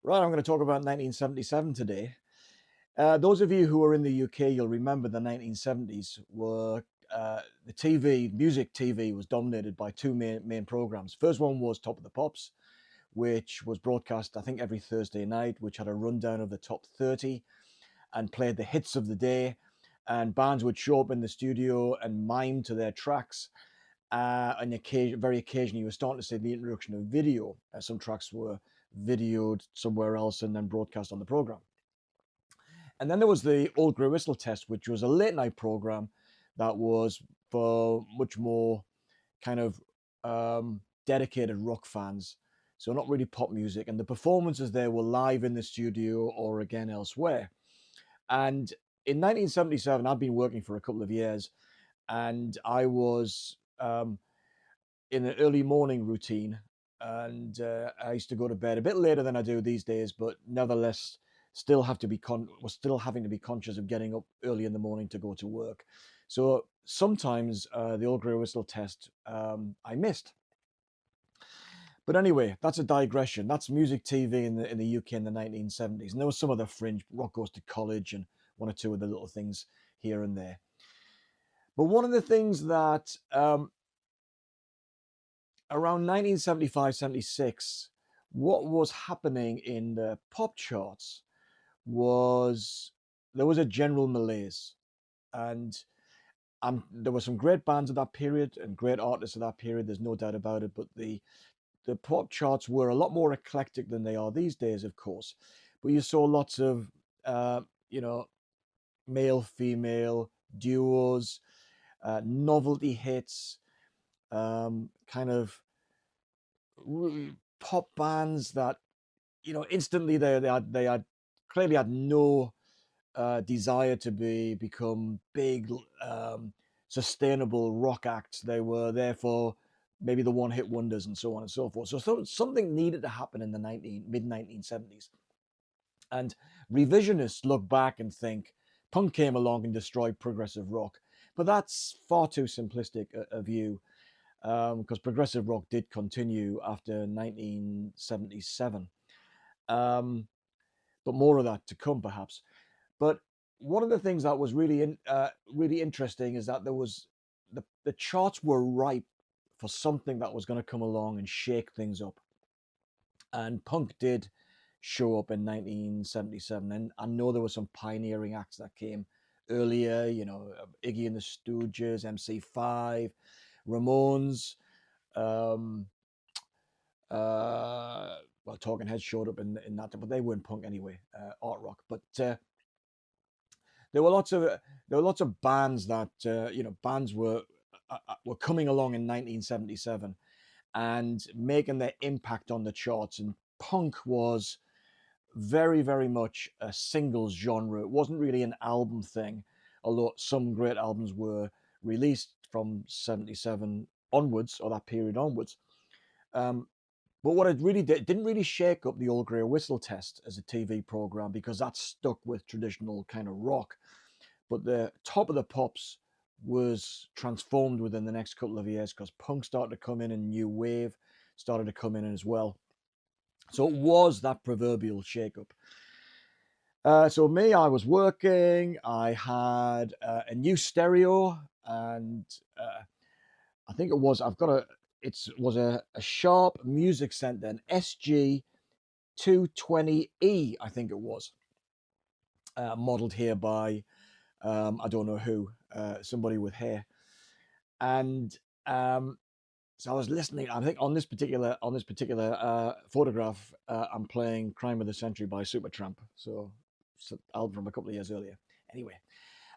Right, I'm going to talk about 1977 today. Those of you who are in the UK, you'll remember the 1970s were the TV, music TV was dominated by two main programs. First one was Top of the Pops, which was broadcast, I think, every Thursday night, which had a rundown of the top 30 and played the hits of the day. And bands would show up in the studio and mime to their tracks. And very occasionally, you were starting to see the introduction of video. Some tracks were videoed somewhere else and then broadcast on the program. And then there was the Old Grey Whistle Test, which was a late night program that was for much more kind of dedicated rock fans. So not really pop music. And the performances there were live in the studio or again elsewhere. And in 1977, I'd been working for a couple of years and I was in an early morning routine. And I used to go to bed a bit later than I do these days, but nevertheless, was still having to be conscious of getting up early in the morning to go to work. So sometimes the Old Grey Whistle Test I missed. But anyway, that's a digression. That's music TV in the UK in the 1970s, and there was some other fringe rock goes to college and one or two of the little things here and there. But one of the things that around 1975, 76, what was happening in the pop charts was there was a general malaise. And there were some great bands of that period and great artists of that period. There's no doubt about it. But the pop charts were a lot more eclectic than they are these days, of course. But you saw lots of, you know, male, female duos, novelty hits, kind of pop bands that instantly they had clearly had no desire to become big, sustainable rock acts. They were therefore maybe the one hit wonders and so on and so forth. So something needed to happen in the mid 1970s. And revisionists look back and think punk came along and destroyed progressive rock. But that's far too simplistic a view, because progressive rock did continue after 1977. Um, but more of that to come, perhaps. But one of the things that was really interesting is that there was the charts were ripe for something that was going to come along and shake things up. And punk did show up in 1977, and I know there were some pioneering acts that came earlier. Iggy and the Stooges, MC5, Ramones. Um, well, Talking Heads showed up in that, but they weren't punk anyway, art rock. But there were lots of bands that bands were coming along in 1977 and making their impact on the charts. And punk was very, very much a singles genre. It wasn't really an album thing, although some great albums were released from 77 onwards, or that period onwards. But what it really didn't really shake up the Old Grey Whistle Test as a TV program, because that stuck with traditional kind of rock. But the Top of the Pops was transformed within the next couple of years because punk started to come in and new wave started to come in as well. So it was that proverbial shakeup. So me, I was working. I had a new stereo, and I think it was a Sharp Music Center, an SG 220E, I think it was, modeled here by I don't know who, somebody with hair. And so I was listening. I think on this particular photograph, I'm playing "Crime of the Century" by Supertramp. So it's an album from a couple of years earlier. Anyway,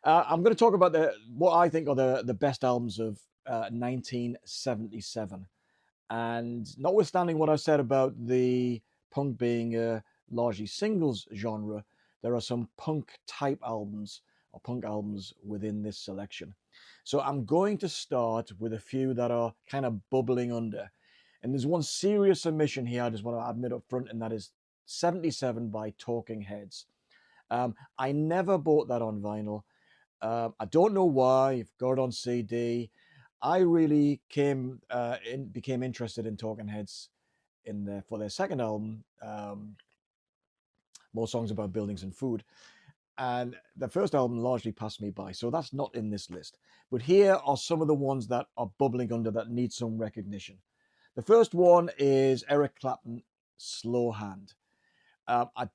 I'm going to talk about what I think are the best albums of 1977. And notwithstanding what I said about the punk being a largely singles genre, there are some punk type albums or punk albums within this selection. So I'm going to start with a few that are kind of bubbling under. And there's one serious omission here I just want to admit up front, and that is 77 by Talking Heads. I never bought that on vinyl. I don't know why. I've got it on CD. I really became interested in Talking Heads for their second album, more songs about buildings and food. And the first album largely passed me by, so that's not in this list. But here are some of the ones that are bubbling under that need some recognition. The first one is Eric Clapton, Slow Hand. I,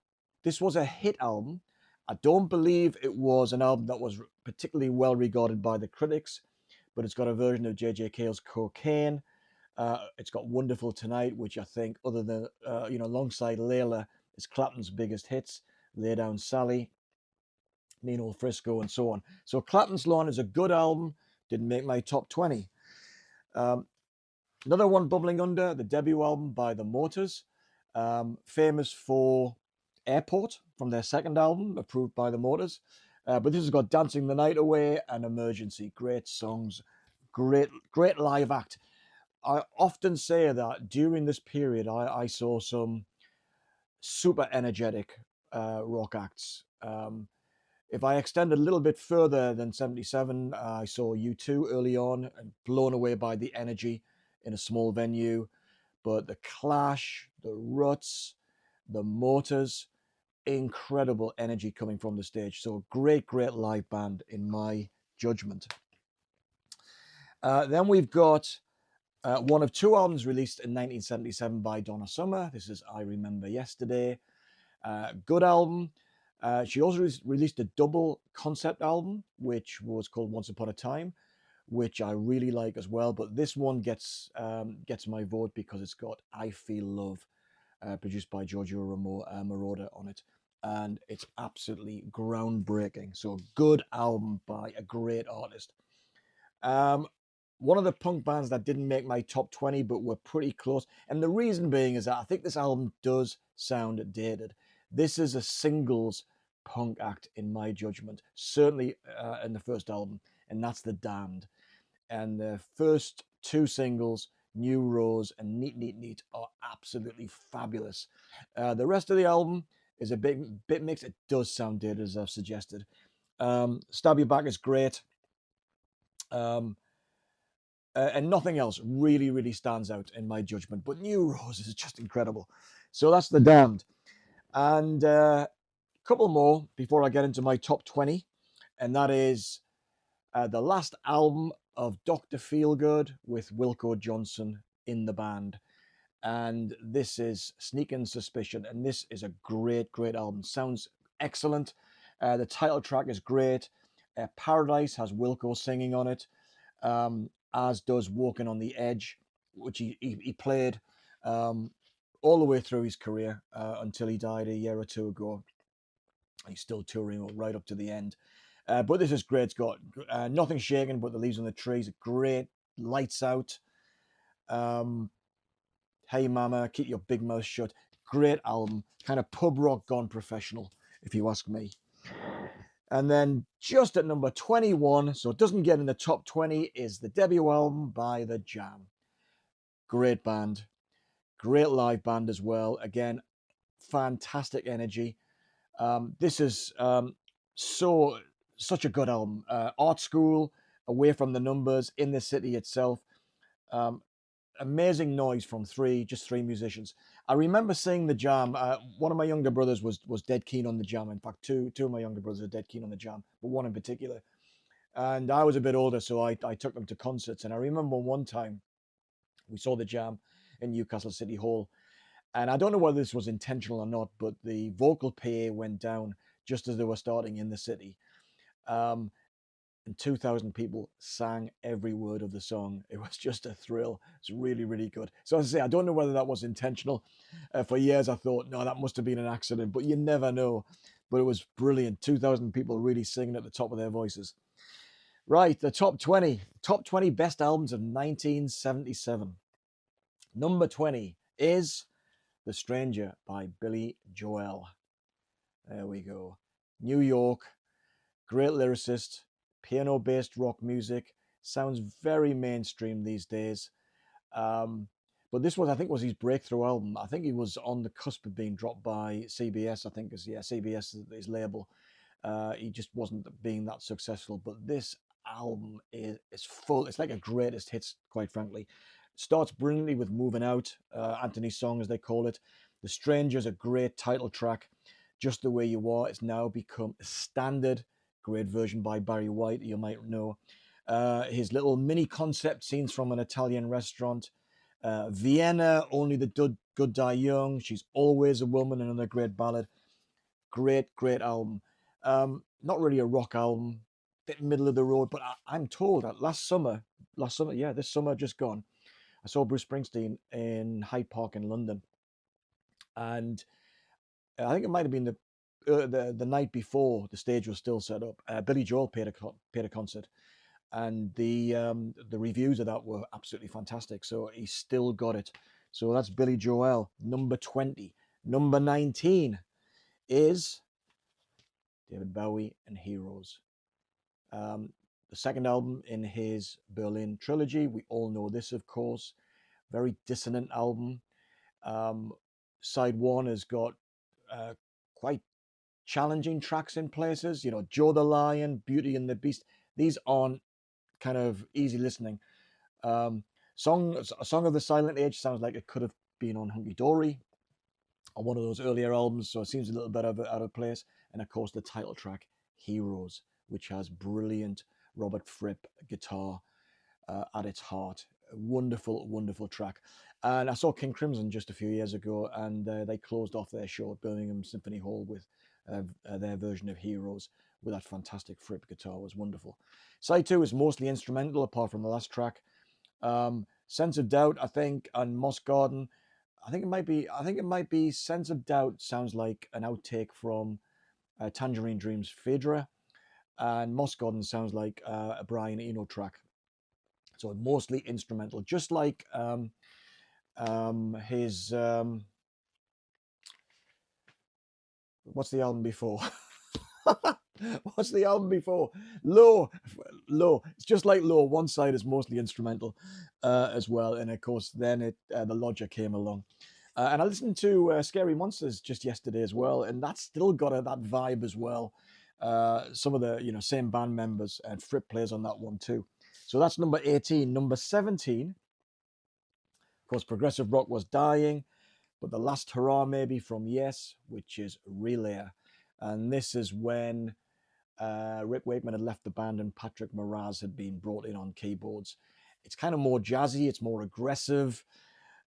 this was a hit album. I don't believe it was an album that was particularly well regarded by the critics, but it's got a version of J.J. Cale's Cocaine. It's got Wonderful Tonight, which I think, other than, alongside Layla, is Clapton's biggest hits. Lay Down Sally, Nino Frisco, and so on. So Clapton's Lawn is a good album. Didn't make my top 20. Um, Another one bubbling under, the debut album by The Motors, famous for Airport from their second album, approved by The Motors. But this has got Dancing the Night Away and Emergency. Great songs, great live act. I often say that during this period, I saw some super energetic rock acts. If I extend a little bit further than 77, I saw U2 early on and blown away by the energy in a small venue. But the Clash, the Ruts, the Motors, incredible energy coming from the stage. So great live band in my judgment. Then we've got one of two albums released in 1977 by Donna Summer. This is I Remember Yesterday. Good album. She also released a double concept album, which was called Once Upon a Time, which I really like as well. But this one gets my vote because it's got I Feel Love, produced by Giorgio Moroder on it. And it's absolutely groundbreaking. So good album by a great artist. One of the punk bands that didn't make my top 20, but were pretty close. And the reason being is that I think this album does sound dated. This is a singles punk act, in my judgment, certainly in the first album, and that's The Damned. And the first two singles, New Rose and Neat Neat Neat, are absolutely fabulous. The rest of the album is a bit mixed. It does sound dated, as I've suggested. Stab Your Back is great. And nothing else really stands out in my judgment. But New Rose is just incredible. So that's The Damned. And a couple more before I get into my top 20. And that is the last album of Dr. Feelgood with Wilko Johnson in the band. And this is Sneaking Suspicion. And this is a great album. Sounds excellent. The title track is great. Paradise has Wilko singing on it. As does Walking on the Edge, which he played all the way through his career until he died a year or two ago. He's still touring right up to the end. But this is great. It's got Nothing Shaken But the Leaves on the Trees. Great. Lights Out. Hey Mama, Keep Your Big Mouth Shut. Great album. Kind of pub rock gone professional, if you ask me. And then just at number 21, so it doesn't get in the top 20, is the debut album by The Jam. Great band. Great live band as well. Again, fantastic energy. This is such a good album. Art School, Away from the Numbers, In the City Itself. Amazing noise from three musicians. I remember seeing The Jam. One of my younger brothers was dead keen on The Jam. In fact, two of my younger brothers are dead keen on The Jam, but one in particular. And I was a bit older, so I took them to concerts. And I remember one time we saw The Jam in Newcastle City Hall. And I don't know whether this was intentional or not, but the vocal PA went down just as they were starting In the City. And 2,000 people sang every word of the song. It was just a thrill. It's really good. So as I say, I don't know whether that was intentional. For years, I thought, no, that must have been an accident, but you never know. But it was brilliant. 2,000 people really singing at the top of their voices. Right, the top 20 best albums of 1977. Number 20 is The Stranger by Billy Joel. There we go. New York, great lyricist, piano-based rock music. Sounds very mainstream these days. But this was, I think, was his breakthrough album. I think he was on the cusp of being dropped by CBS. I think CBS is his label. He just wasn't being that successful. But this album is full. It's like a greatest hits, quite frankly. Starts brilliantly with Moving Out, Anthony's song, as they call it. The Stranger's a great title track. Just the Way You Are. It's now become a standard. Great version by Barry White, you might know. His little mini concept scenes from an Italian restaurant. Vienna, Only the Good Die Young. She's Always a Woman, another great ballad. Great album. Not really a rock album, bit middle of the road, but I'm told that this summer just gone, I saw Bruce Springsteen in Hyde Park in London, and I think it might have been the night before the stage was still set up. Billy Joel paid a concert, and the reviews of that were absolutely fantastic. So he still got it. So that's Billy Joel, number 20. Number 19 is David Bowie and Heroes. The second album in his Berlin trilogy. We all know this, of course. Very dissonant album. Side one has got quite challenging tracks in places. You know, Joe the Lion, Beauty and the Beast. These aren't kind of easy listening. A Song of the Silent Age sounds like it could have been on Hunky Dory on one of those earlier albums, so it seems a little bit out of place. And of course, the title track, Heroes, which has brilliant Robert Fripp guitar at its heart. A wonderful track. And I saw King Crimson just a few years ago, and they closed off their show at Birmingham Symphony Hall with their version of Heroes with that fantastic Fripp guitar. It was wonderful. Side two is mostly instrumental, apart from the last track. Sense of Doubt, I think, and Moss Garden. I think it might be Sense of Doubt sounds like an outtake from Tangerine Dream's Phaedra, and Moss Garden sounds like a Brian Eno track. So mostly instrumental, just like his what's the album before? What's the album before? Low. It's just like Low. One side is mostly instrumental as well, and of course, then the Lodger came along, and I listened to Scary Monsters just yesterday as well, and that's still got that vibe as well. Some of the same band members, and Fripp plays on that one too. So that's number 18. Number 17, of course, progressive rock was dying, but the last hurrah maybe from Yes, which is Relayer, and this is when Rick Wakeman had left the band and Patrick Moraz had been brought in on keyboards. It's kind of more jazzy, it's more aggressive,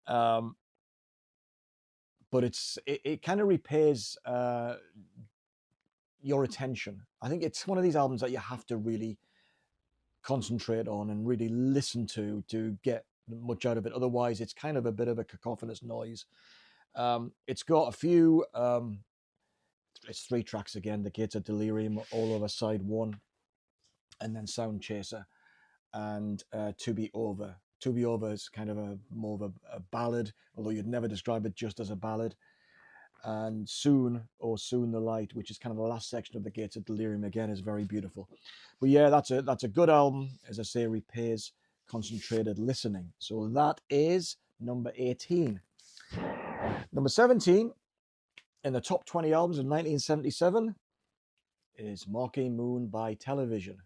but it kind of repays your attention. I think it's one of these albums that you have to really concentrate on and really listen to get much out of it. Otherwise, it's kind of a bit of a cacophonous noise. It's got a few. It's 3 tracks again. The Gates of Delirium, all over side one, and then Sound Chaser, and To Be Over. To Be Over is kind of more of a ballad, although you'd never describe it just as a ballad. And Soon the Light, which is kind of the last section of The Gates of Delirium, again is very beautiful. But yeah, that's a good album. As I say, repays concentrated listening. So that is number 18. Number 17 in the top 20 albums of 1977 is Marquee Moon by Television.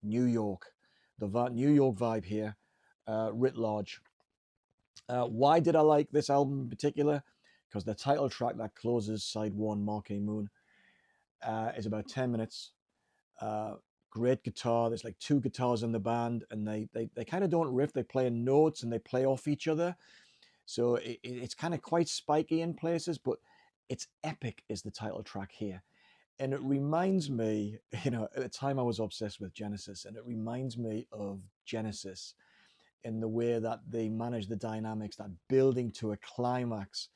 New York. The New York vibe here, writ large. Why did I like this album in particular? Because the title track that closes side one, Marquee Moon, is about 10 minutes. Great guitar. There's like 2 guitars in the band, and they kind of don't riff. They play in notes and they play off each other. So it's kind of quite spiky in places, but it's epic is the title track here. And it reminds me, at the time I was obsessed with Genesis, and it reminds me of Genesis in the way that they manage the dynamics, that building to a climax.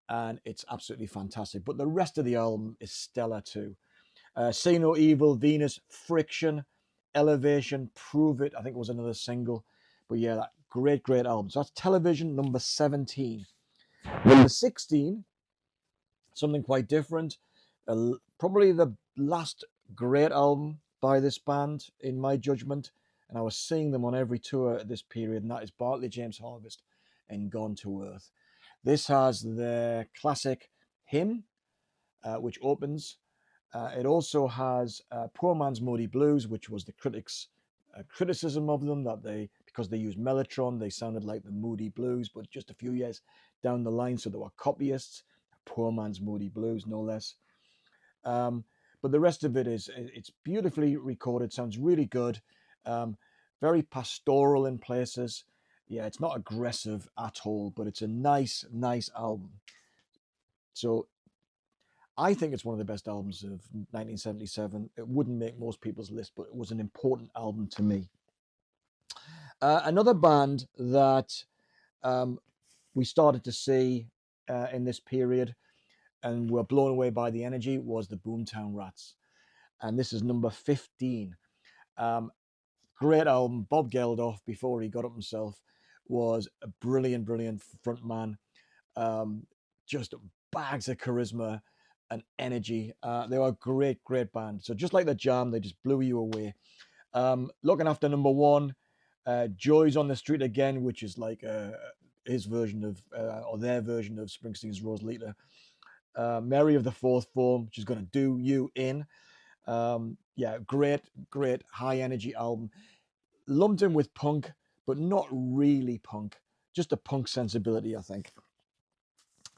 And it's absolutely fantastic. But the rest of the album is stellar too. Say No Evil, Venus, Friction, Elevation, Prove It, I think was another single. But yeah, that great album. So that's Television, number 17. Number 16, something quite different. Probably the last great album by this band, in my judgment. And I was seeing them on every tour at this period, and that is Bartley James Harvest and Gone to Earth. This has the classic Hymn, which opens. It also has Poor Man's Moody Blues, which was the critics' criticism of them, that because they used Mellotron, they sounded like the Moody Blues, but just a few years down the line, so there were copyists. Poor Man's Moody Blues, no less. Um, but the rest of it it's beautifully recorded, sounds really good, um, very pastoral in places. Yeah, it's not aggressive at all, but it's a nice album. So I think it's one of the best albums of 1977. It wouldn't make most people's list, but it was an important album to me. Another band that um, we started to see in this period and were blown away by the energy was the Boomtown Rats. And this is number 15. Um, Great album. Bob Geldof, before he got up himself, was a brilliant front man. Just bags of charisma and energy. They were a great band. So just like the Jam, they just blew you away. Looking after number one, Joy's on the Street Again, which is like his version of, or their version of Springsteen's Rosalita. Mary of the Fourth Form, which is going to do you in. Yeah, great high energy album. Lumped in with punk, but not really punk, just a punk sensibility, I think.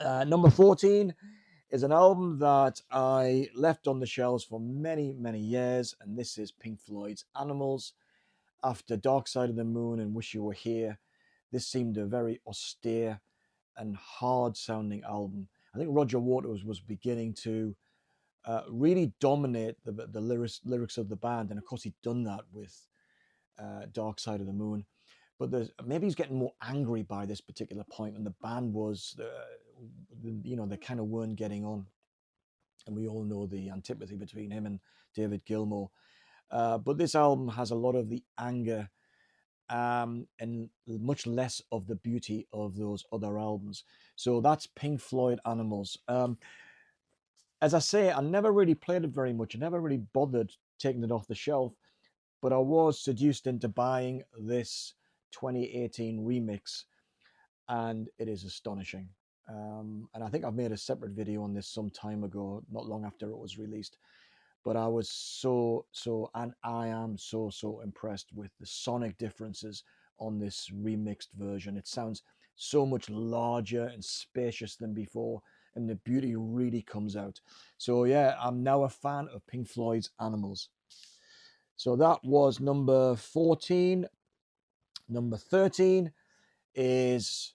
Number 14 is an album that I left on the shelves for many years, and this is Pink Floyd's Animals. After Dark Side of the Moon and Wish You Were Here, this seemed a very austere and hard sounding album. I think Roger Waters was beginning to really dominate the lyrics of the band, and of course he'd done that with Dark Side of the Moon. But maybe he's getting more angry by this particular point, and the band was, they kind of weren't getting on, and we all know the antipathy between him and David Gilmour. But this album has a lot of the anger and much less of the beauty of those other albums. So that's Pink Floyd Animals. As I say, I never really played it very much. I never really bothered taking it off the shelf, but I was seduced into buying this 2018 remix, and it is astonishing. And I think I've made a separate video on this some time ago, not long after it was released. But I was and I am so impressed with the sonic differences on this remixed version. It sounds so much larger and spacious than before, and the beauty really comes out. So yeah, I'm now a fan of Pink Floyd's Animals. So that was number 14. Number 13 is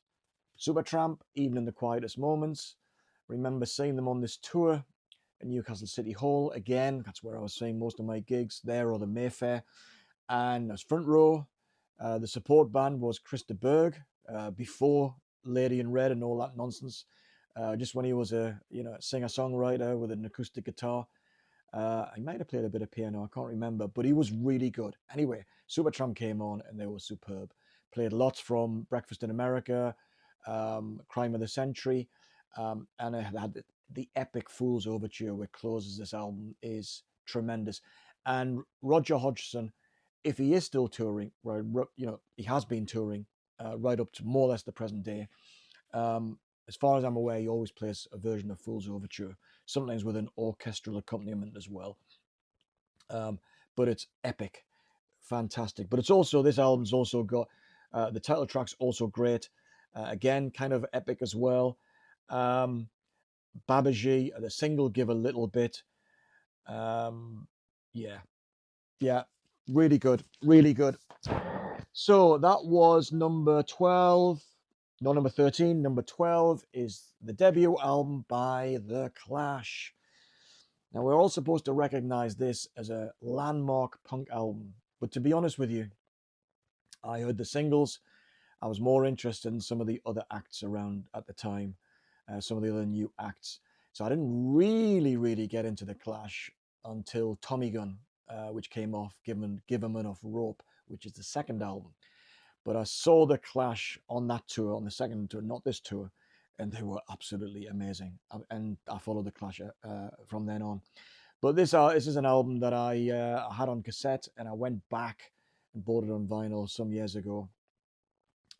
Supertramp, Even in the Quietest Moments. Remember seeing them on this tour in Newcastle City Hall. Again, that's where I was seeing most of my gigs, there or the Mayfair. And as front row, the support band was Chris de Burgh, before Lady in Red and all that nonsense. Just when he was a singer-songwriter with an acoustic guitar. I might have played a bit of piano, I can't remember, but he was really good. Anyway, Supertramp came on and they were superb. Played lots from Breakfast in America, Crime of the Century, and it had the epic Fool's Overture, which closes this album, is tremendous. And Roger Hodgson, if he is still touring, right, he has been touring right up to more or less the present day. As far as I'm aware, he always plays a version of Fool's Overture, sometimes with an orchestral accompaniment as well. But it's epic, fantastic. But it's also, this album's also got the title track's also great. Again, kind of epic as well. Babaji, the single Give a Little Bit. Yeah, really good, really good. So that was number 12. No, number 13. Number 12 is the debut album by The Clash. Now, we're all supposed to recognize this as a landmark punk album, but to be honest with you, I heard the singles. I was more interested in some of the other acts around at the time, some of the other new acts. So I didn't really get into The Clash until Tommy Gun, which came off Give 'Em Enough Rope, which is the second album. But I saw The Clash on that tour, on the second tour, not this tour, and they were absolutely amazing. And I followed The Clash from then on. But this is an album that I had on cassette, and I went back and bought it on vinyl some years ago.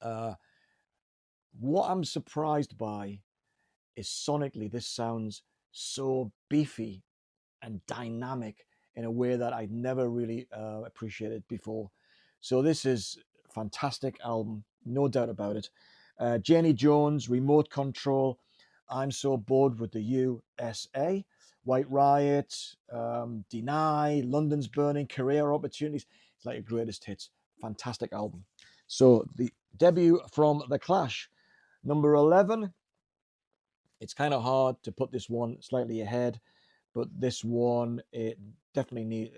What I'm surprised by is sonically, this sounds so beefy and dynamic in a way that I'd never really appreciated before. So this is a fantastic album, no doubt about it. Janie Jones, Remote Control, I'm So Bored with the USA, White Riot, Deny, London's Burning, Career Opportunities. It's like your greatest hits. Fantastic album. So the debut from The Clash. Number 11, it's kind of hard to put this one slightly ahead, but this one, it definitely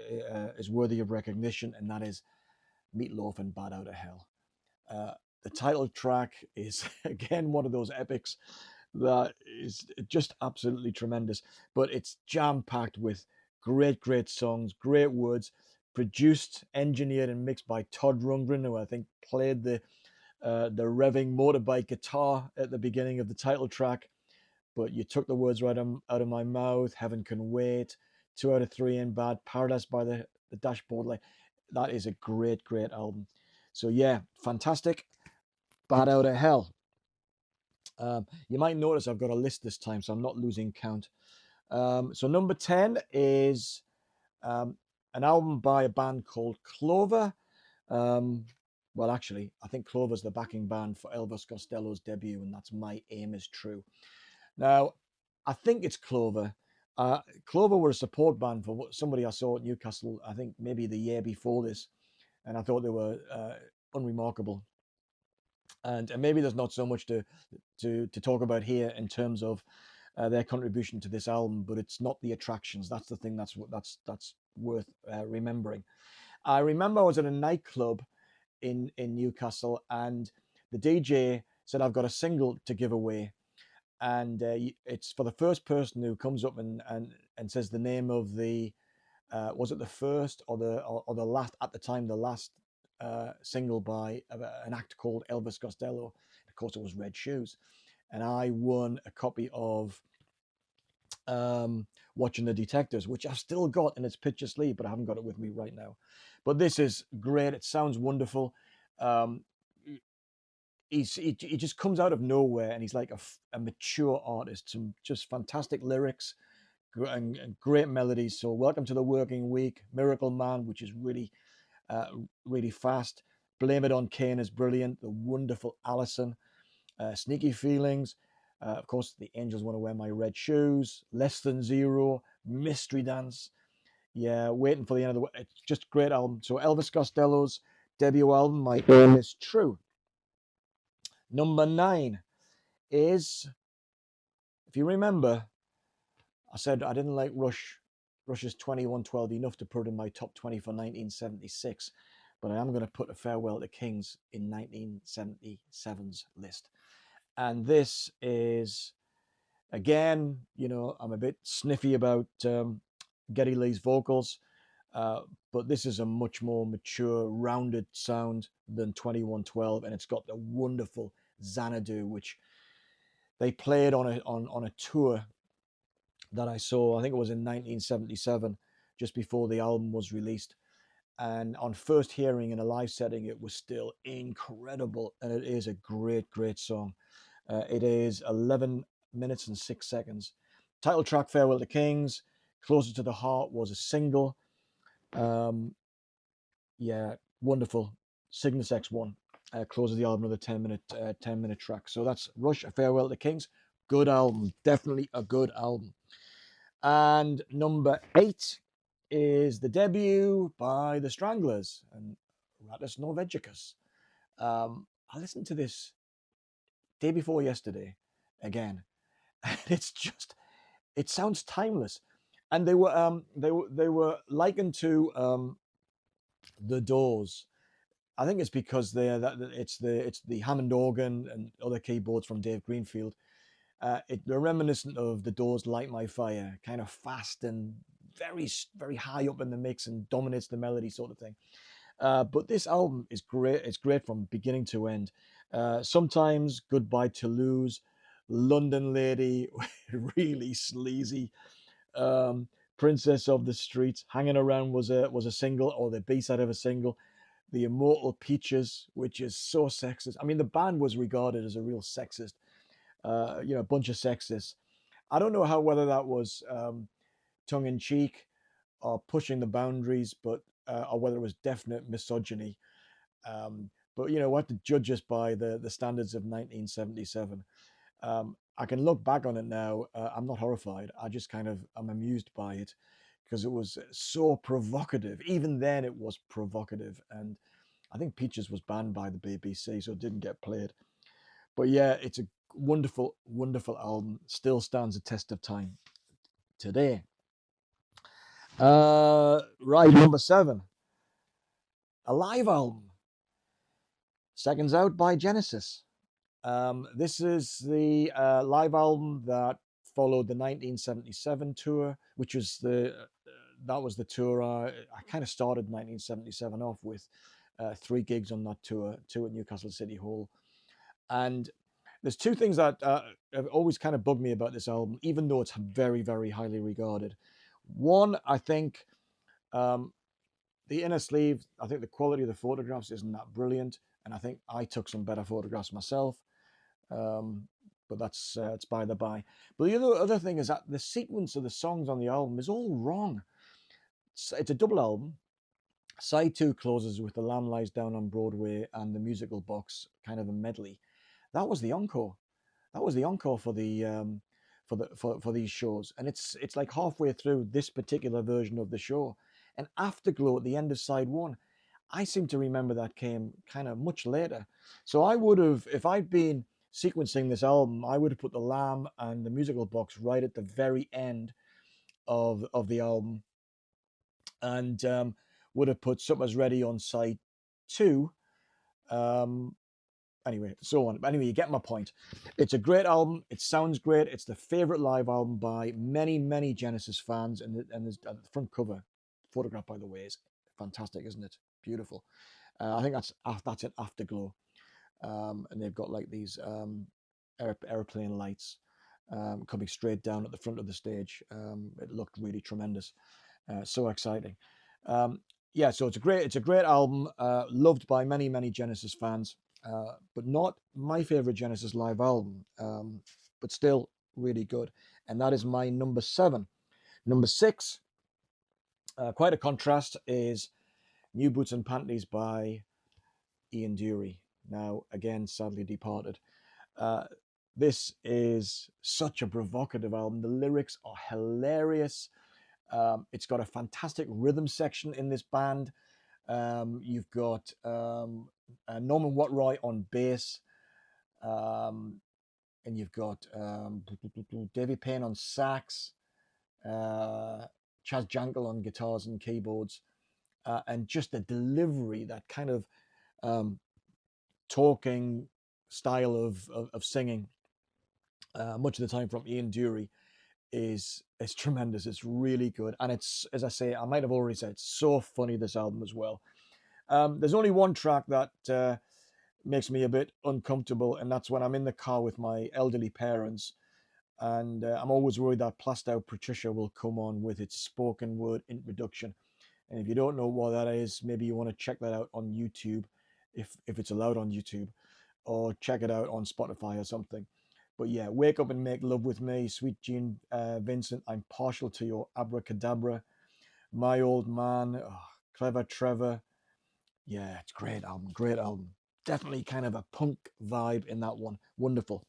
is worthy of recognition, and that is Meatloaf and Bad Out of Hell. The title track is, again, one of those epics that is just absolutely tremendous, but it's jam-packed with great songs, great words, produced, engineered, and mixed by Todd Rundgren, who I think played the revving motorbike guitar at the beginning of the title track. But you took the words right out of my mouth. Heaven Can Wait, 2 out of 3 in Bad, Paradise by the Dashboard Light. That is a great album. So yeah, fantastic. Bad Out of Hell. You might notice I've got a list this time, so I'm not losing count. So number 10 is an album by a band called Clover. Well, actually, I think Clover's the backing band for Elvis Costello's debut, and that's My Aim Is True. Now, I think it's Clover. Clover were a support band for somebody I saw at Newcastle, I think maybe the year before this, and I thought they were unremarkable. And maybe there's not so much to talk about here in terms of their contribution to this album, but it's not the attractions. That's the thing that's worth remembering. I remember I was at a nightclub in Newcastle, and the DJ said, "I've got a single to give away." And it's for the first person who comes up and says the name of the was it the first or the last, at the time, the last single by an act called Elvis Costello. Of course, it was Red Shoes, and I won a copy of Watching the Detectives, which I've still got in its picture sleeve, but I haven't got it with me right now. But this is great. It sounds wonderful. He just comes out of nowhere, and he's like a mature artist. Some just fantastic lyrics and great melodies. So Welcome to the Working Week, Miracle Man, which is really fast. Blame It on Kane is brilliant. The wonderful Allison, Sneaky Feelings. Of course, The Angels Want to Wear My Red Shoes, Less Than Zero, Mystery Dance. Yeah, Waiting for the End of the World. It's just a great album. So Elvis Costello's debut album, My Aim Is True. Number 9 is, if you remember, I said I didn't like Rush's 2112 enough to put it in my top 20 for 1976, but I am going to put A Farewell to Kings in 1977's list. And this is, again, I'm a bit sniffy about Geddy Lee's vocals, but this is a much more mature, rounded sound than 2112, and it's got the wonderful Xanadu, which they played on a tour that I saw. I think it was in 1977, just before the album was released. And on first hearing in a live setting, it was still incredible, and it is a great song. It is 11 minutes and 6 seconds. Title track, Farewell to Kings. Closer to the Heart was a single. Yeah, wonderful. Cygnus X1 closes the album with a 10-minute track. So that's Rush, A Farewell to Kings. Good album, definitely a good album. And number 8 is the debut by the Stranglers and Rattus Norvegicus. I listened to this day before yesterday again, and it sounds timeless. And they were likened to the Doors. I think it's because it's the Hammond organ and other keyboards from Dave Greenfield. They're reminiscent of the Doors' Light My Fire, kind of fast and very high up in the mix and dominates the melody sort of thing. But this album is great. It's great from beginning to end. Sometimes Goodbye Toulouse, London Lady, really sleazy. Princess of the Streets, Hanging Around was a single, or the B-side of a single. The Immortal Peaches, which is so sexist. I mean, the band was regarded as a real sexist, a bunch of sexists. I don't know whether that was tongue in cheek or pushing the boundaries, but or whether it was definite misogyny. But we have to judge us by the standards of 1977. I can look back on it now. I'm not horrified. I just kind of am amused by it because it was so provocative. Even then, it was provocative, and I think Peaches was banned by the BBC, so it didn't get played. But yeah, it's a wonderful, wonderful album. Still stands the test of time today. Right, number 7, a live album. Seconds Out by Genesis. This is the live album that followed the 1977 tour, which was that was the tour. I kind of started 1977 off with 3 gigs on that tour, 2 at Newcastle City Hall. And there's 2 things that have always kind of bugged me about this album, even though it's very, very highly regarded. One, I think the inner sleeve, I think the quality of the photographs isn't that brilliant. And I think I took some better photographs myself. But that's it's by the by. But the other thing is that the sequence of the songs on the album is all wrong. It's a double album. Side 2 closes with The Lamb Lies Down on Broadway and The Musical Box, kind of a medley. That was the encore. That was the encore for for these shows, and it's like halfway through this particular version of the show. And Afterglow at the end of side 1, I seem to remember that came kind of much later. So I would have, if I'd been sequencing this album, I would have put The Lamb and The Musical Box right at the very end of the album, and would have put Supper's Ready on side 2. Anyway, so on. But anyway, you get my point. It's a great album. It sounds great. It's the favorite live album by many, many Genesis fans. And there's the front cover photograph, by the way, is fantastic, isn't it? Beautiful. I think that's an Afterglow, and they've got like these airplane lights coming straight down at the front of the stage. It looked really tremendous. So exciting. Yeah, so it's a great album, loved by many, many Genesis fans. But not my favorite Genesis live album, but still really good. And that is my number 7. Number 6, quite a contrast, is New Boots and Panties by Ian Dury. Now, again, sadly departed. Uh, this is such a provocative album. The lyrics are hilarious. It's got a fantastic rhythm section in this band. You've got Norman Watt-Roy on bass, and you've got Davy Payne on sax, Chaz Jankel on guitars and keyboards, and just the delivery, that kind of talking style of singing, much of the time from Ian Dury, is tremendous. It's really good, and it's, as I say, I might have already said, it's so funny, this album as well. There's only one track that makes me a bit uncomfortable, and that's when I'm in the car with my elderly parents, and I'm always worried that Plastow Patricia will come on with its spoken word introduction. And if you don't know what that is, maybe you want to check that out on YouTube, if it's allowed on YouTube, or check it out on Spotify or something. But yeah, Wake Up and Make Love with Me, Sweet Jean Vincent, I'm Partial to Your Abracadabra, My Old Man, oh, Clever Trevor. Yeah, it's great album, great album. Definitely kind of a punk vibe in that one. Wonderful.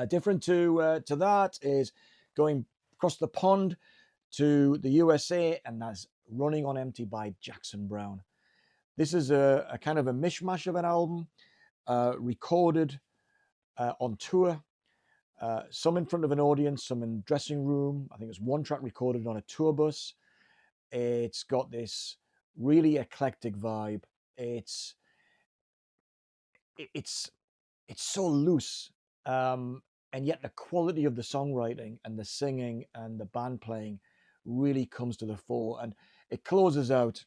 Different to that is going across the pond to the USA, and that's Running on Empty by Jackson Browne. This is a kind of a mishmash of an album, recorded on tour, some in front of an audience, some in dressing room. I think it's one track recorded on a tour bus. It's got this really eclectic vibe. It's it's so loose, and yet the quality of the songwriting and the singing and the band playing really comes to the fore. And it closes out.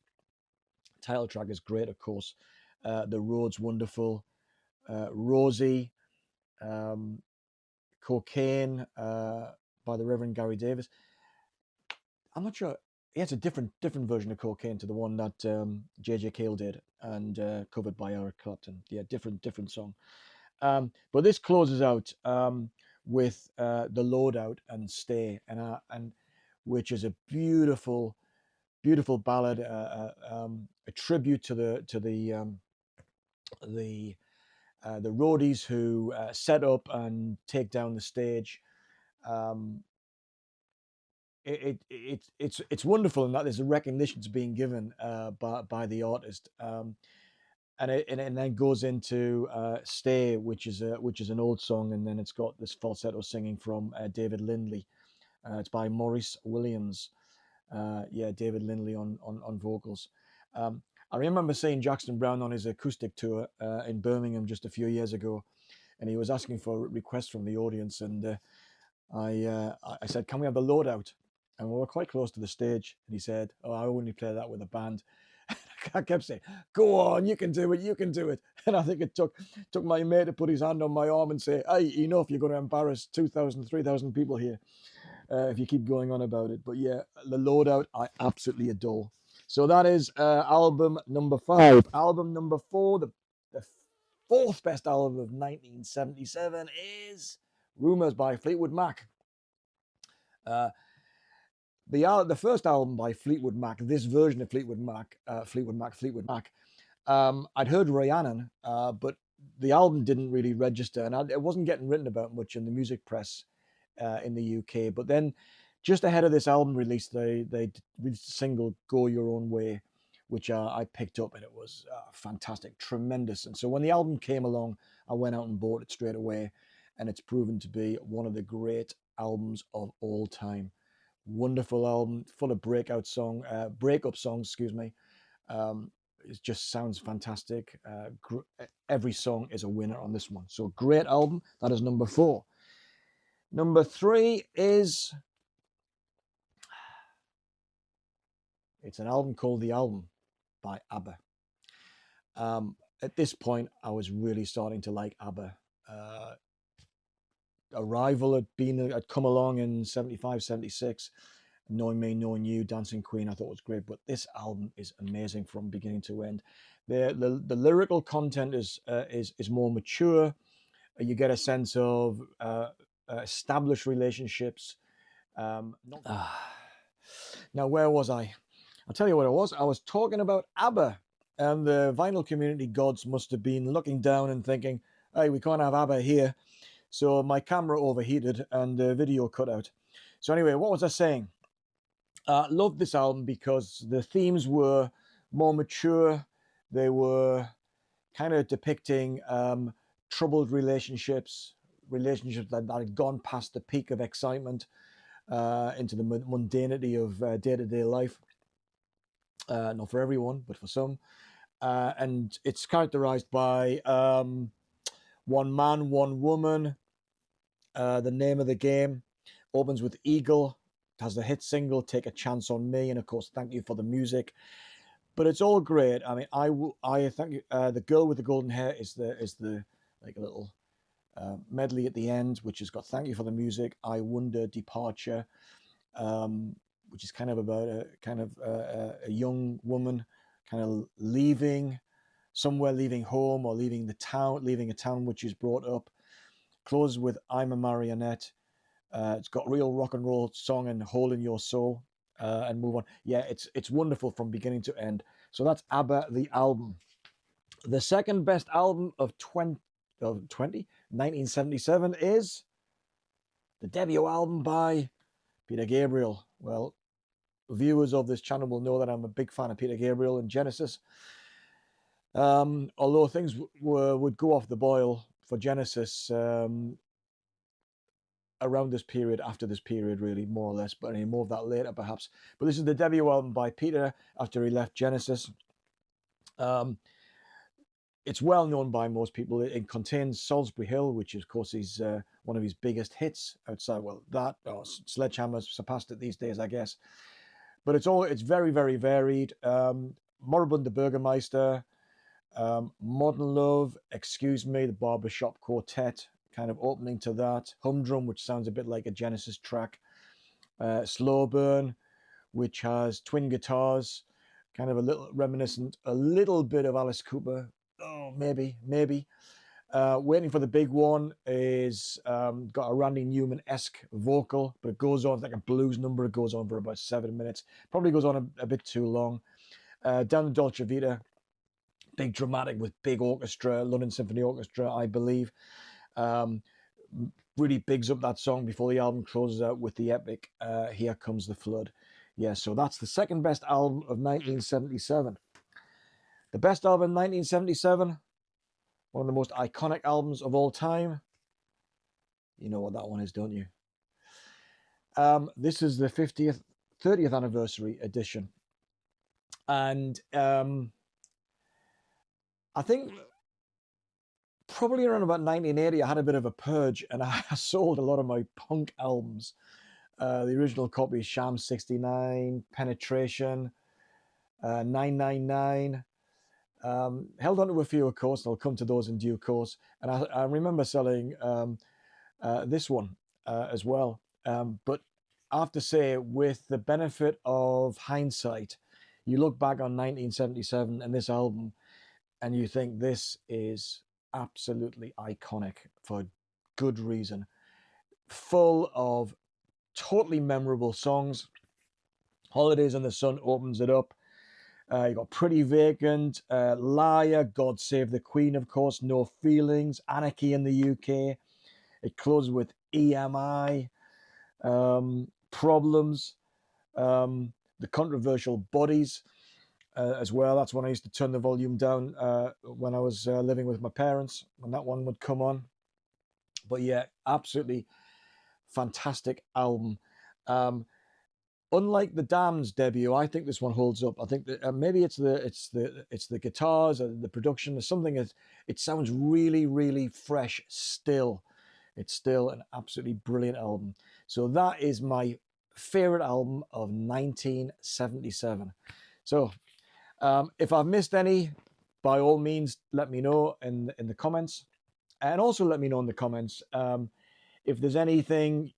Title track is great, of course. The Road's wonderful. Rosie, um, Cocaine by the Reverend Gary Davis. I'm not sure. Yeah, it's a different version of Cocaine to the one that J.J. Cale did and covered by Eric Clapton. Yeah, different song. But this closes out with The Loadout and Stay, and which is a beautiful, beautiful ballad, a tribute to the the roadies who set up and take down the stage. Um, it's wonderful in that there's a recognition to being given by the artist, and then goes into "Stay," which is an old song, and then it's got this falsetto singing from David Lindley. It's by Maurice Williams. Yeah, David Lindley on vocals. Um, I remember seeing Jackson Browne on his acoustic tour in Birmingham just a few years ago, and he was asking for requests from the audience, and I said, "Can we have the loadout?" And we were quite close to the stage, and he said, "Oh, I only play that with a band." I kept saying, "Go on, you can do it, you can do it." And I think it took my mate to put his hand on my arm and say, "Hey, enough, you're going to embarrass 2,000, 3,000 people here if you keep going on about it." But yeah, the loadout, I absolutely adore. So that is album number 5. Album number 4, the fourth best album of 1977 is Rumours by Fleetwood Mac. The first album by Fleetwood Mac, this version of Fleetwood Mac, I'd heard Rhiannon, but the album didn't really register, and it wasn't getting written about much in the music press in the UK. But then, just ahead of this album release, they released a single, "Go Your Own Way," which I picked up, and it was fantastic, tremendous. And so when the album came along, I went out and bought it straight away, and it's proven to be one of the great albums of all time. Wonderful album, full of breakup songs, excuse me. It just sounds fantastic. Every song is a winner on this one. So great album. That is number 4. Number 3 is, it's an album called The Album by ABBA. At this point, I was really starting to like ABBA. Arrival had come along in 75, 76. Knowing Me, Knowing You, Dancing Queen, I thought was great, but this album is amazing from beginning to end. The lyrical content is more mature. You get a sense of established relationships. Now, where was I? I'll tell you what it was. I was talking about ABBA, and the vinyl community gods must have been looking down and thinking, "Hey, we can't have ABBA here." So my camera overheated and the video cut out. So anyway, what was I saying? Loved this album because the themes were more mature. They were kind of depicting troubled relationships that had gone past the peak of excitement into the mundanity of day-to-day life. Not for everyone, but for some. And it's characterized by one man, one woman. The name of the game opens with Eagle. Has the hit single "Take a Chance on Me," and of course, "Thank You for the Music." But it's all great. I mean, I think the girl with the golden hair is the like a little medley at the end, which has got "Thank You for the Music," "I Wonder," "Departure," which is kind of about a young woman kind of leaving somewhere, leaving home or leaving a town which is brought up. Closes with "I'm a Marionette." It's got real rock and roll song and "Hole in Your Soul," and move on. Yeah, it's wonderful from beginning to end. So that's ABBA, the album. The second best album of 1977 is the debut album by Peter Gabriel. Well, viewers of this channel will know that I'm a big fan of Peter Gabriel and Genesis. Although things would go off the boil for Genesis around this period, after this period, really, more or less, but any more of that later, perhaps. But this is the debut album by Peter after he left Genesis. It's well known by most people. It contains "Salisbury Hill," which, of course, is one of his biggest hits outside. Well, that or Sledgehammer surpassed it these days, I guess. But it's very, very varied. Moribund the Burgermeister, Modern Love, Excuse Me, the Barbershop Quartet, kind of opening to that. Humdrum, which sounds a bit like a Genesis track. Slow Burn, which has twin guitars, kind of a little reminiscent, a little bit of Alice Cooper. Oh, maybe. Waiting for the Big One is got a Randy Newman-esque vocal, but it goes on, it's like a blues number. It goes on for about 7 minutes. Probably goes on a bit too long. Down the Dolce Vita, big dramatic with big orchestra, London Symphony Orchestra, I believe. Um, really bigs up that song before the album closes out with the epic Here Comes the Flood. Yeah, so that's the second best album of 1977. The best album in 1977, one of the most iconic albums of all time. You know what that one is, don't you? This is the 30th anniversary edition. And I think probably around about 1980, I had a bit of a purge and I sold a lot of my punk albums. The original copy, Sham 69, Penetration, 999. Held on to a few, of course, and I'll come to those in due course. And I remember selling this one as well. But I have to say, with the benefit of hindsight, you look back on 1977 and this album, and you think this is absolutely iconic for good reason. Full of totally memorable songs. Holidays in the Sun opens it up. You got Pretty Vacant, Liar, God Save the Queen, of course, No Feelings, Anarchy in the UK. It closes with EMI, Problems, The Controversial Bodies as well. That's when I used to turn the volume down when I was living with my parents, when that one would come on. But yeah, absolutely fantastic album. Unlike the Damned's debut, I think this one holds up. I think that maybe it's the guitars or the production or something. It sounds really, really fresh still. It's still an absolutely brilliant album. So that is my favorite album of 1977. So if I've missed any, by all means, let me know in the comments, and also let me know in the comments if there's anything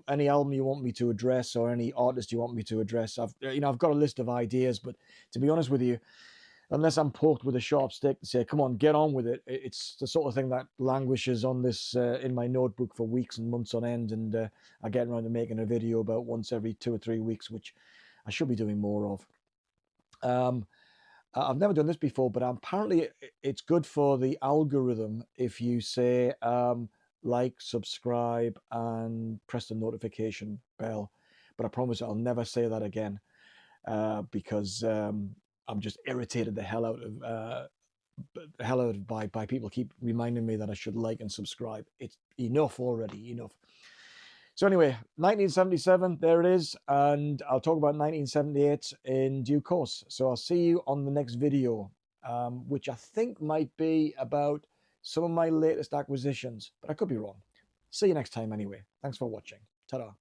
any album you want me to address or any artist you want me to address. I've got a list of ideas, but to be honest with you, unless I'm poked with a sharp stick to say, come on, get on with it, it's the sort of thing that languishes on this in my notebook for weeks and months on end, and I get around to making a video about once every 2 or 3 weeks, which I should be doing more of. I've never done this before, but apparently it's good for the algorithm if you say like, subscribe, and press the notification bell. But I promise I'll never say that again because I'm just irritated the hell out of by people keep reminding me that I should like and subscribe. It's enough already, enough. So anyway, 1977, there it is, and I'll talk about 1978 in due course. So I'll see you on the next video, which I think might be about some of my latest acquisitions, but I could be wrong. See you next time anyway. Thanks for watching. Ta-da.